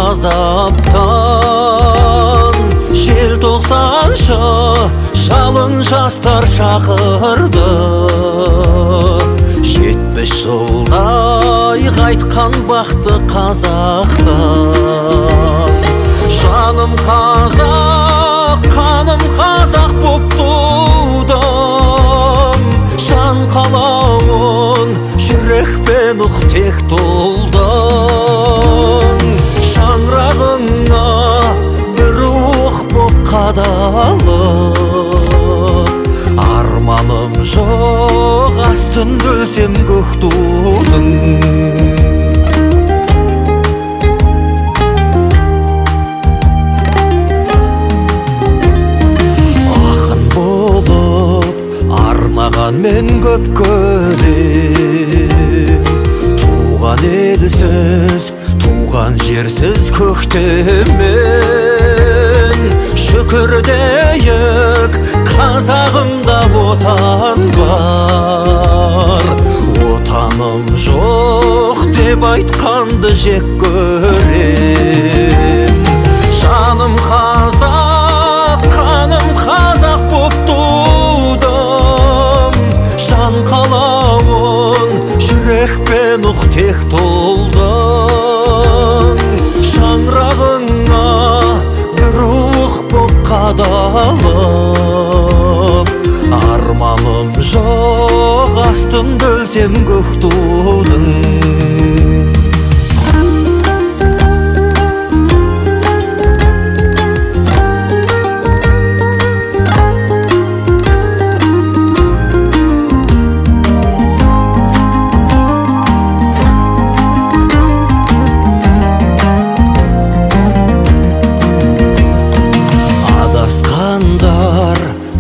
азаптан. Желтоқсаншы жалын жастар шақырды, 70 жылдай қайтқан бақты қазақтан. Жаным қазақ, қаным қазақ боп тудым, жан қалауын жүрекпен ұқ тек толдың. Шаңырағыңа бір рух боп қадалып, арманым жоқ астында өлсем көк тудың. Ақын болып арнаған мен көп өлең, туған елсіз, туған жерсіз көктемен. Шүкір дейік қазағымда отан бар, отаным жоқ деп айтқанды жек көрем. Жаным қазақ, қаным қазақ боп тудым, жан қалауын жүрекпен ұқ тек толдың. Шаңырағыңа бір рух боп қадалып, арманым жоқ астында өлсем көк тудың.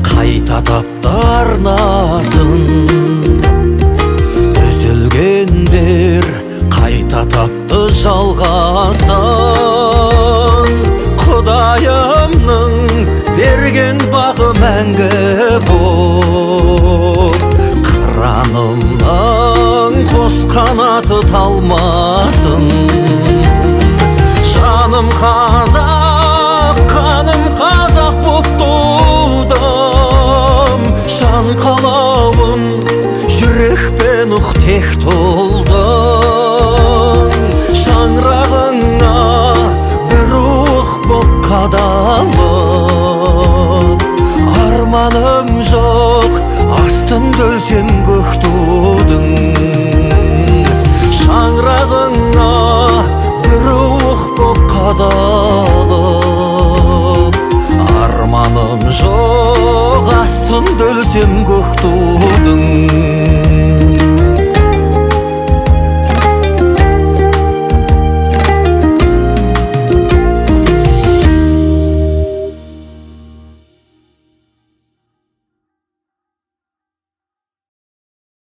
Қайта тапты арнасын, үзілгендер қайта тапты жалғасын. Құдайымның берген бағы мәңгі боп, қыранымның қос қанаты талмасын. Жаным қазақ, қаным қазақ боп тудым, жан қалауын жүрекпен ұқ тек толдың. Шаңырағыңа бір рух боп қадалып, арманым жоқ астында өлсем көк тудың. Шаңырағыңа бір рух боп қадалып, арманым жоқ астында өлсем